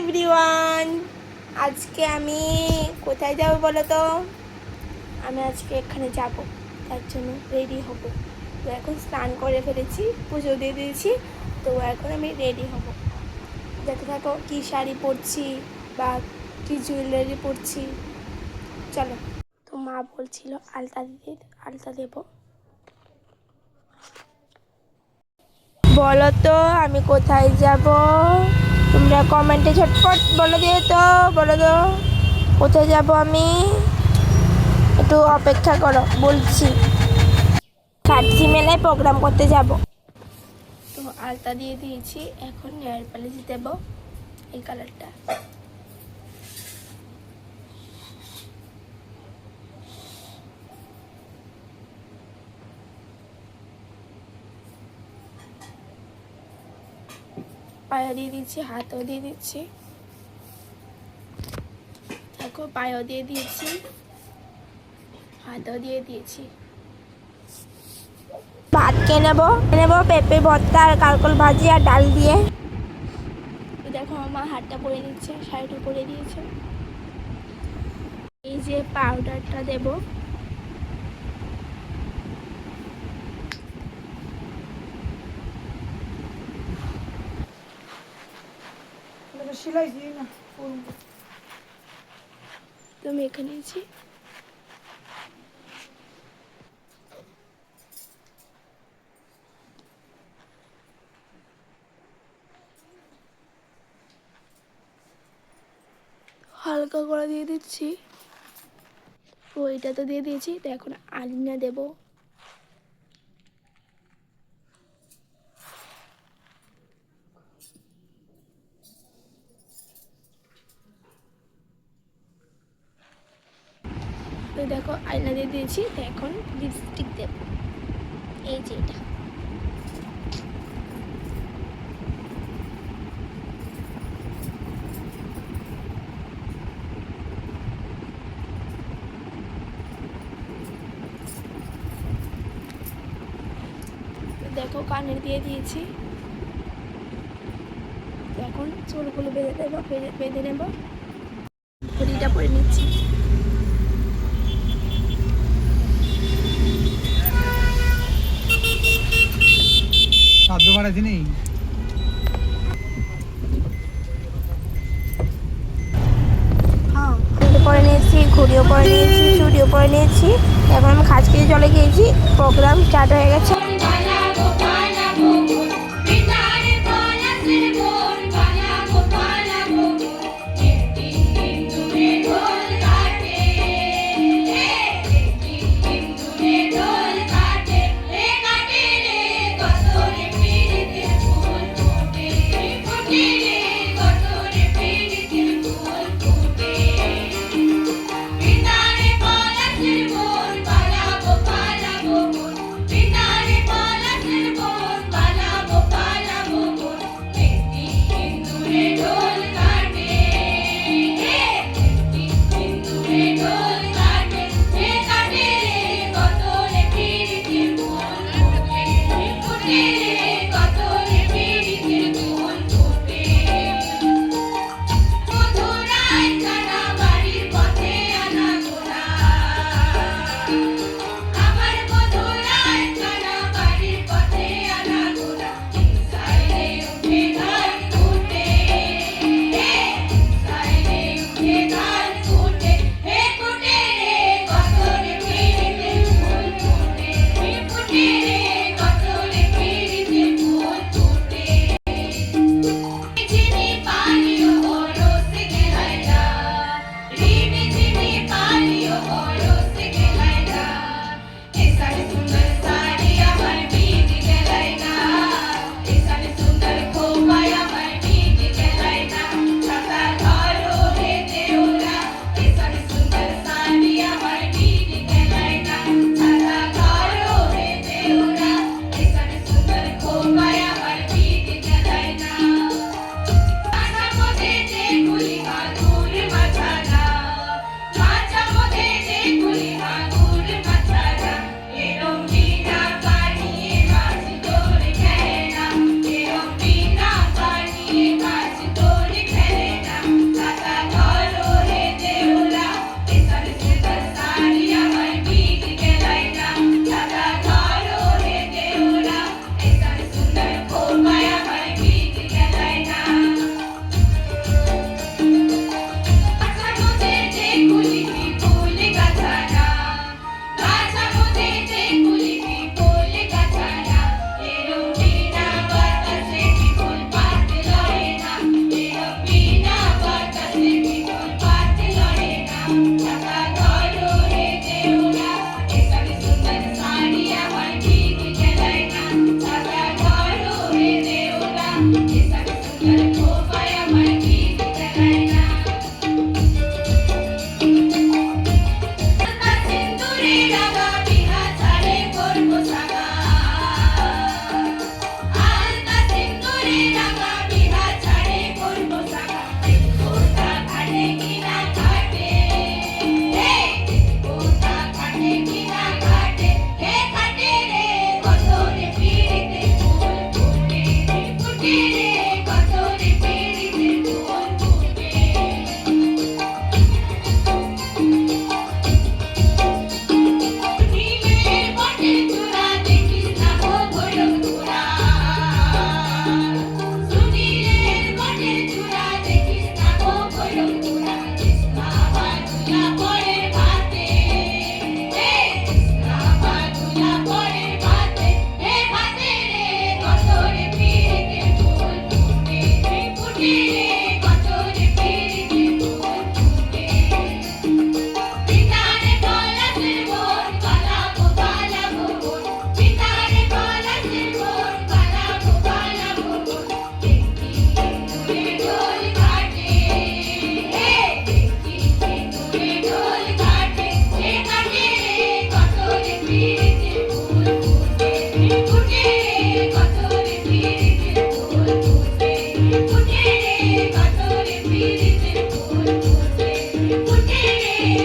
Everyone, আজকে আমি কোথায় যাব বলো তো? আমি আজকে এখানে যাব, তার জন্য রেডি হব। তো এখন স্নান করে ফেলেছি, পুজো দিয়ে দিয়েছি, তো এখন আমি রেডি হব। দেখতে থাকো কী শাড়ি পরছি বা কী জুয়েলারি পরছি। চলো। তো মা বলছিল আলতা দেব। বলো তো আমি কোথায় যাব? তোমরা কমেন্টে ঝটপট বলো তো কোথায় যাব আমি। একটু অপেক্ষা করো, বলছি। কাটছি মেলায় প্রোগ্রাম করতে যাব। তো আলতা দিয়ে দিয়েছি, এখন নেয়ার পালিশ দেব এই কালারটা। পায়ে দিয়ে দিচ্ছি, হাতও দিয়ে দিচ্ছি। দেখো পায়েও দিয়ে দিয়েছি, হাতও দিয়ে দিয়েছি। ভাত খেয়ে নেবো পেঁপে ভর্তা আর কারকল ভাজি আর ডাল দিয়ে। দেখো আমার হাতটা পরে নিচ্ছে, শাড়িটা পরে দিয়েছে। এই যে পাউডারটা দেব। তুমি এখানে নিয়েছি। হালকা করে দিয়ে দিচ্ছি। ওইটা তো দিয়ে দিয়েছি, তো এখন আলনা দেব। তো দেখো আলনা দিয়ে দিয়েছি, তো এখন লিপস্টিক দেব। এই যে এটা। দেখো কানে দিয়ে দিয়েছি। এখন চুলগুলো বেঁধে নেব। ঘড়িটা পরে নিচ্ছি। পরে নিয়েছি, ঘুড়িও পরে নিয়েছি, চুড়িও পরে নিয়েছি। এখন আমি খাজকিয়ে চলে গিয়েছি, প্রোগ্রাম স্টার্ট হয়ে গেছে।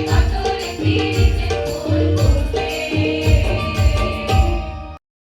পাথরে ফিরেছে